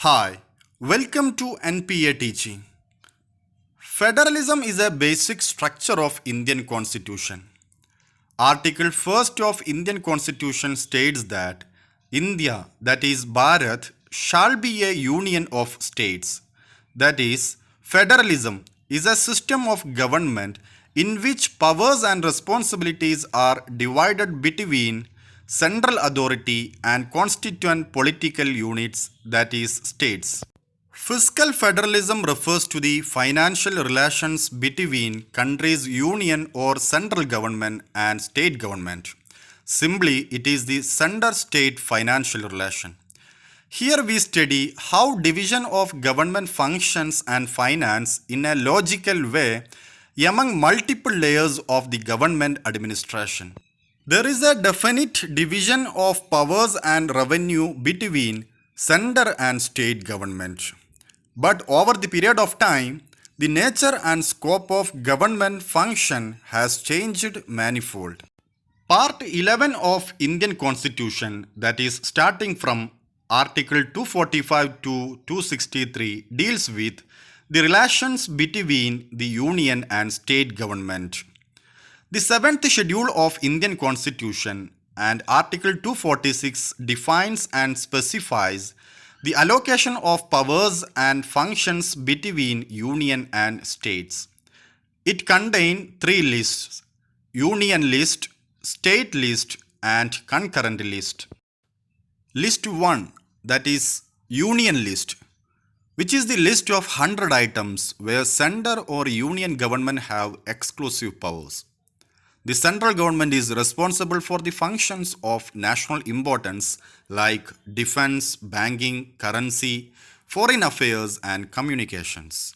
Hi, welcome to NPA Teaching. Federalism is a basic structure of Indian Constitution. Article 1st of Indian Constitution states that India, that is Bharat, shall be a union of states. That is, federalism is a system of government in which powers and responsibilities are divided between central authority and constituent political units, that is, states. Fiscal federalism refers to the financial relations between countries' union or central government and state government. Simply, it is the center-state financial relation. Here we study how division of government functions and finance in a logical way among multiple layers of the government administration. There is a definite division of powers and revenue between center and state government. But over the period of time, the nature and scope of government function has changed manifold. Part 11 of Indian Constitution, that is starting from Article 245 to 263, deals with the relations between the union and state government. The 7th schedule of Indian Constitution and Article 246 defines and specifies the allocation of powers and functions between union and states. It contains three lists: union list, state list, and concurrent list. List 1, that is union list, which is the list of 100 items where center or union government have exclusive powers. The central government is responsible for the functions of national importance like defense, banking, currency, foreign affairs, and communications.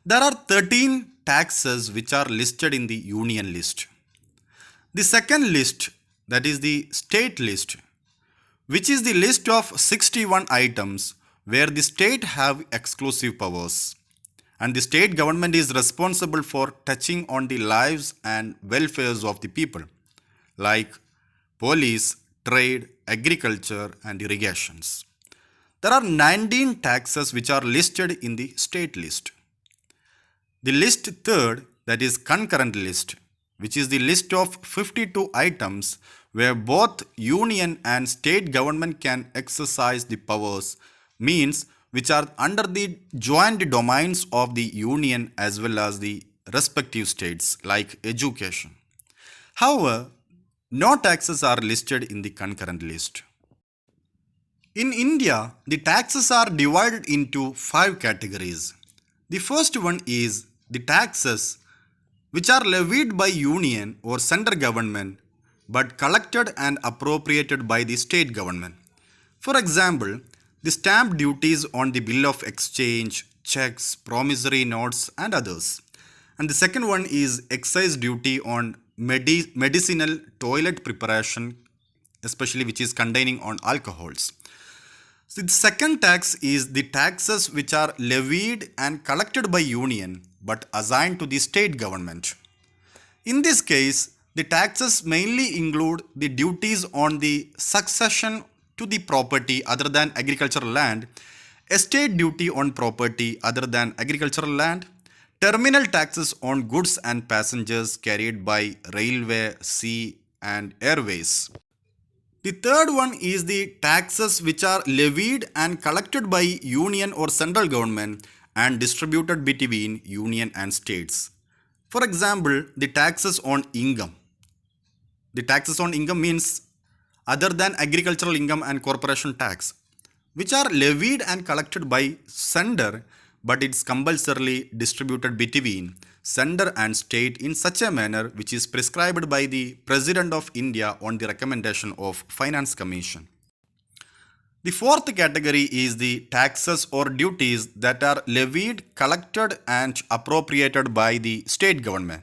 There are 13 taxes which are listed in the union list. The second list, that is the state list, which is the list of 61 items where the state have exclusive powers. And the state government is responsible for touching on the lives and welfares of the people, like police, trade, agriculture, and irrigations. There are 19 taxes which are listed in the state list. The list third, that is concurrent list, which is the list of 52 items where both union and state government can exercise the powers, means which are under the joint domains of the union as well as the respective states, like education. However, no taxes are listed in the concurrent list. In India, the taxes are divided into 5 categories. The first one is the taxes which are levied by union or central government but collected and appropriated by the state government. For example, the stamp duties on the bill of exchange, checks, promissory notes, and others. And the second one is excise duty on medicinal toilet preparation, especially which is containing on alcohols. So the second tax is the taxes which are levied and collected by union but assigned to the state government. In this case, the taxes mainly include the duties on the succession to the property other than agricultural land, estate duty on property other than agricultural land, terminal taxes on goods and passengers carried by railway, sea, and airways. The third one is the taxes which are levied and collected by union or central government and distributed between union and states. For example, the taxes on income. The taxes on income means other than agricultural income and corporation tax, which are levied and collected by center, but it's compulsorily distributed between center and state in such a manner which is prescribed by the President of India on the recommendation of Finance Commission. The fourth category is the taxes or duties that are levied, collected, and appropriated by the state government.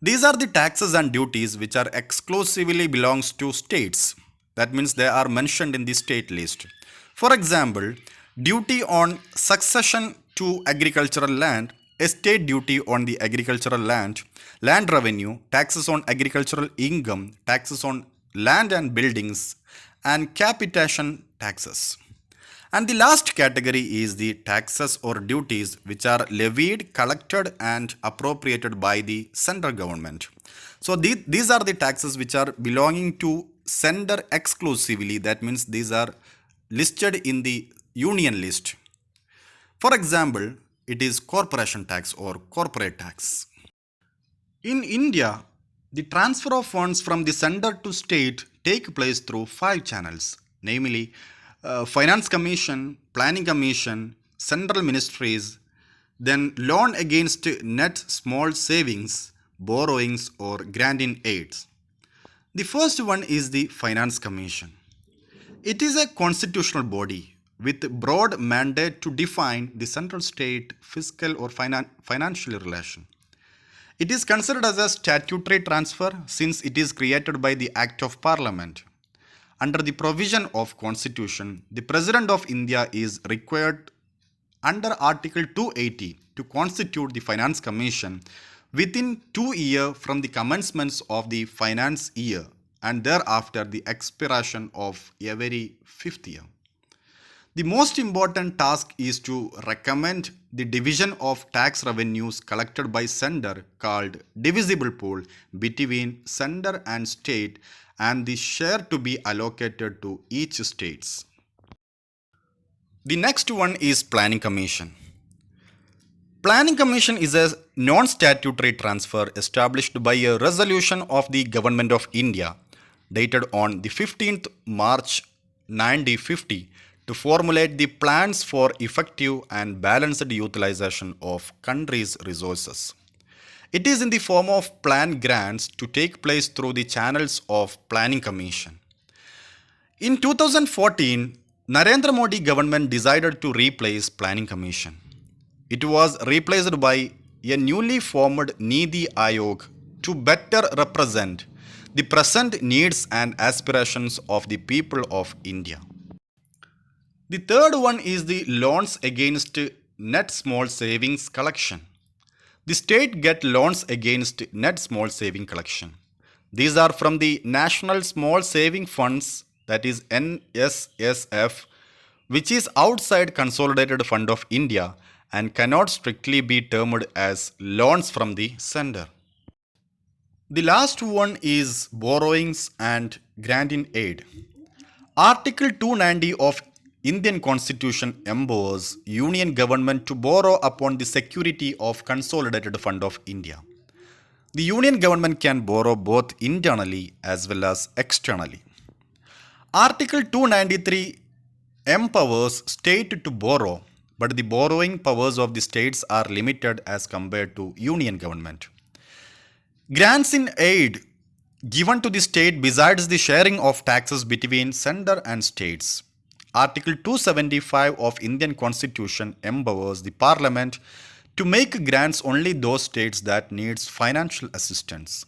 These are the taxes and duties which are exclusively belongs to states. That means they are mentioned in the state list. For example, duty on succession to agricultural land, estate duty on the agricultural land, land revenue, taxes on agricultural income, taxes on land and buildings, and capitation taxes. And the last category is the taxes or duties which are levied, collected and appropriated by the central government. So these are the taxes which are belonging to center exclusively. That means these are listed in the union list. For example, it is corporation tax or corporate tax. In India, the transfer of funds from the center to state take place through 5 channels, namely Finance Commission, Planning Commission, Central Ministries, then loan against net small savings, borrowings or grant in aids. The first one is the Finance Commission. It is a constitutional body with broad mandate to define the central state fiscal or financial relation. It is considered as a statutory transfer since it is created by the Act of Parliament. Under the provision of Constitution, the President of India is required under Article 280 to constitute the Finance Commission within 2 years from the commencement of the finance year and thereafter the expiration of every 5th year. The most important task is to recommend the division of tax revenues collected by center called divisible pool between center and state and the share to be allocated to each states. The next one is Planning Commission. Planning Commission is a non-statutory transfer established by a resolution of the Government of India dated on the 15th March 1950 to formulate the plans for effective and balanced utilization of country's resources. It is in the form of plan grants to take place through the channels of Planning Commission. In 2014, Narendra Modi government decided to replace Planning Commission. It was replaced by a newly formed Niti Aayog to better represent the present needs and aspirations of the people of India. The third one is the loans against net small savings collection. The state get loans against net small saving collection. These are from the National Small Saving Funds, that is NSSF, which is outside Consolidated Fund of India and cannot strictly be termed as loans from the center. The last one is borrowings and grant in aid. Article 290 of Indian Constitution empowers Union Government to borrow upon the security of Consolidated Fund of India. The Union Government can borrow both internally as well as externally. Article 293 empowers state to borrow, but the borrowing powers of the states are limited as compared to Union Government. Grants in aid given to the state besides the sharing of taxes between center and states. Article 275 of Indian Constitution empowers the Parliament to make grants only those states that needs financial assistance.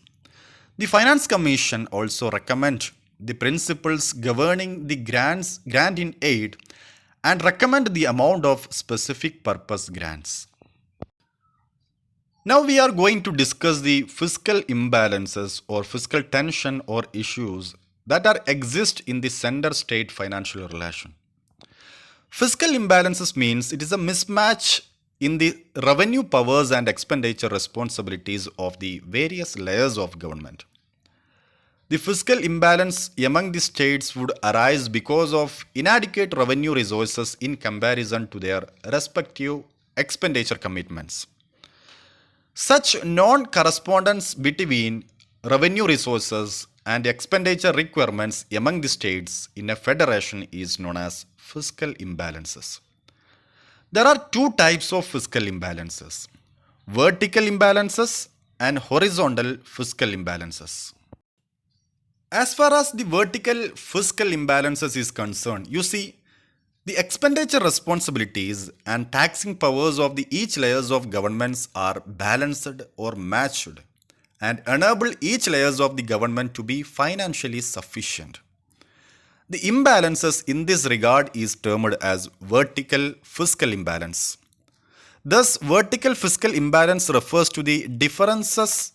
The Finance Commission also recommend the principles governing the grant in aid and recommend the amount of specific purpose grants. Now we are going to discuss the fiscal imbalances or fiscal tension or issues that exist in the center-state financial relation. Fiscal imbalances means it is a mismatch in the revenue powers and expenditure responsibilities of the various layers of government. The fiscal imbalance among the states would arise because of inadequate revenue resources in comparison to their respective expenditure commitments. Such non-correspondence between revenue resources and expenditure requirements among the states in a federation is known as fiscal imbalances. There are two types of fiscal imbalances: vertical imbalances and horizontal fiscal imbalances. As far as the vertical fiscal imbalances is concerned, you see, the expenditure responsibilities and taxing powers of the each layers of governments are balanced or matched and enable each layers of the government to be financially sufficient. The imbalances in this regard is termed as vertical fiscal imbalance. Thus, vertical fiscal imbalance refers to the differences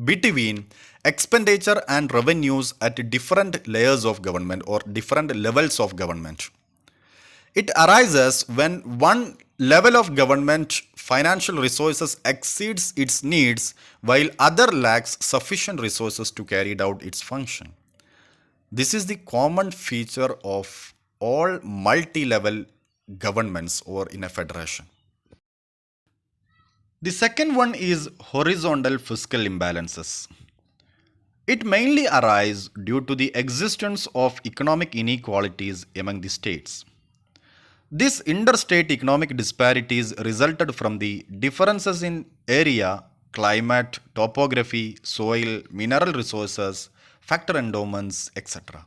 between expenditure and revenues at different layers of government or different levels of government. It arises when one level of government financial resources exceeds its needs while other lacks sufficient resources to carry out its function. This is the common feature of all multi-level governments or in a federation. The second one is horizontal fiscal imbalances. It mainly arises due to the existence of economic inequalities among the states. These interstate economic disparities resulted from the differences in area, climate, topography, soil, mineral resources, factor endowments, etc.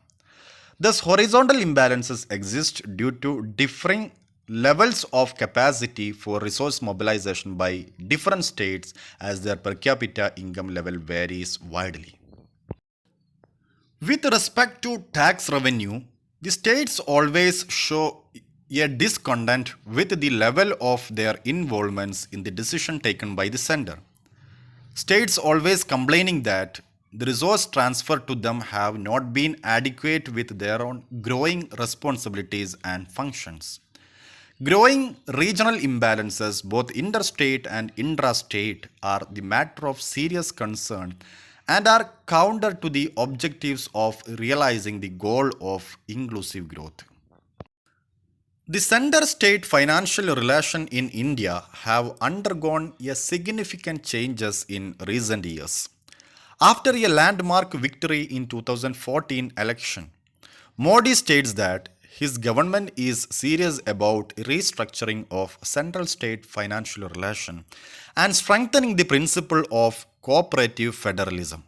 Thus, horizontal imbalances exist due to differing levels of capacity for resource mobilization by different states as their per capita income level varies widely. With respect to tax revenue, the states always show a discontent with the level of their involvements in the decision taken by the sender. States always complaining that the resource transfer to them have not been adequate with their own growing responsibilities and functions. Growing regional imbalances, both interstate and intrastate, are the matter of serious concern and are counter to the objectives of realizing the goal of inclusive growth. The center-state financial relation in India have undergone a significant changes in recent years. After a landmark victory in 2014 election, Modi states that his government is serious about restructuring of central state financial relation and strengthening the principle of cooperative federalism.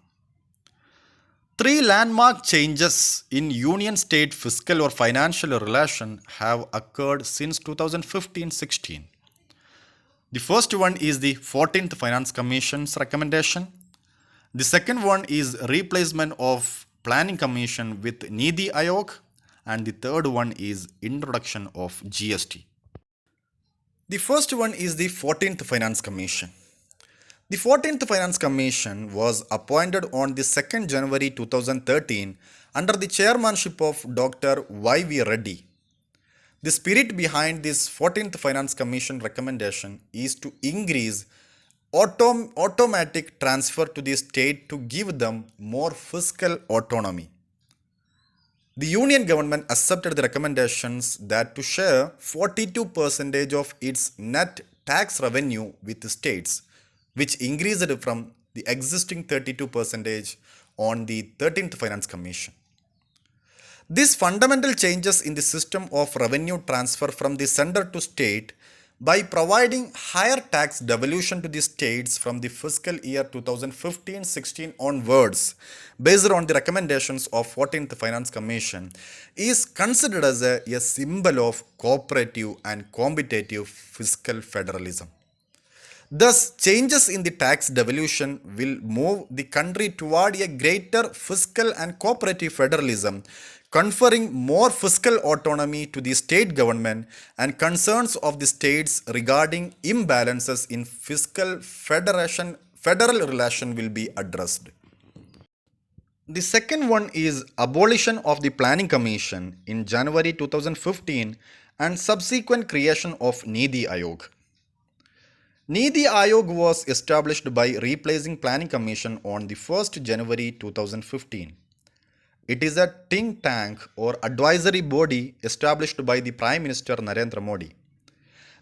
Three landmark changes in union state fiscal or financial relation have occurred since 2015-16. The first one is the 14th Finance Commission's recommendation. The second one is replacement of Planning Commission with Niti Aayog, and the third one is introduction of GST. The first one is the 14th Finance Commission. The 14th Finance Commission was appointed on the 2nd January 2013 under the chairmanship of Dr. Y.V. Reddy. The spirit behind this 14th Finance Commission recommendation is to increase automatic transfer to the state to give them more fiscal autonomy. The union government accepted the recommendations that to share 42% of its net tax revenue with the states, which increased from the existing 32% on the 13th Finance Commission. These fundamental changes in the system of revenue transfer from the center to state by providing higher tax devolution to the states from the fiscal year 2015-16 onwards based on the recommendations of 14th Finance Commission is considered as a symbol of cooperative and competitive fiscal federalism. Thus, changes in the tax devolution will move the country toward a greater fiscal and cooperative federalism, conferring more fiscal autonomy to the state government, and concerns of the states regarding imbalances in fiscal federal relation will be addressed. The second one is abolition of the Planning Commission in January 2015 and subsequent creation of Niti Aayog. Niti Aayog was established by replacing Planning Commission on the 1st January 2015. It is a think tank or advisory body established by the Prime Minister Narendra Modi.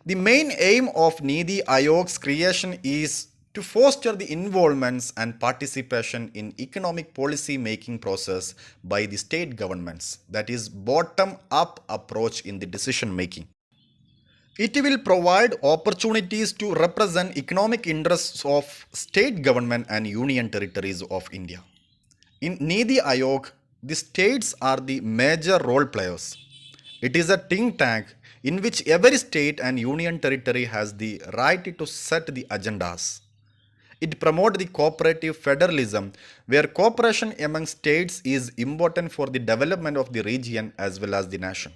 The main aim of Niti Aayog's creation is to foster the involvements and participation in economic policy making process by the state governments, that is bottom-up approach in the decision making. It will provide opportunities to represent economic interests of state government and union territories of India. In Niti Aayog, the states are the major role players. It is a think tank in which every state and union territory has the right to set the agendas. It promotes the cooperative federalism where cooperation among states is important for the development of the region as well as the nation.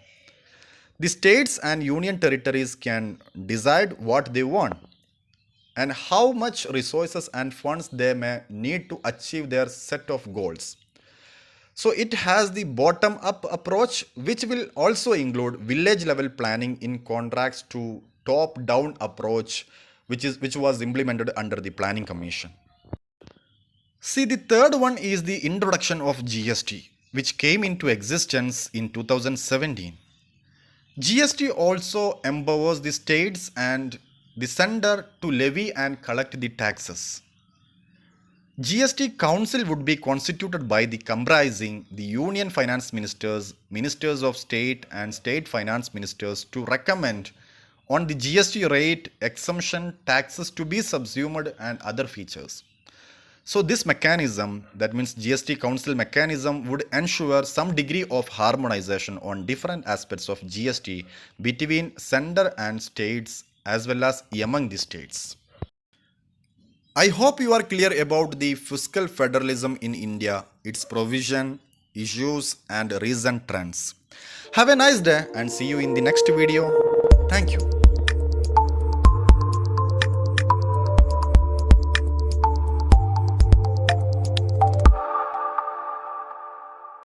The states and union territories can decide what they want and how much resources and funds they may need to achieve their set of goals. So it has the bottom up approach, which will also include village level planning in contrast to top down approach, which was implemented under the planning commission. See, the third one is the introduction of GST, which came into existence in 2017. GST also empowers the states and the center to levy and collect the taxes. GST Council would be constituted by the comprising the Union Finance Ministers, Ministers of State and State Finance Ministers to recommend on the GST rate, exemption, taxes to be subsumed and other features. So this mechanism, that means GST Council mechanism, would ensure some degree of harmonization on different aspects of GST between center and states as well as among the states. I hope you are clear about the fiscal federalism in India, its provision, issues and recent trends. Have a nice day and see you in the next video. Thank you.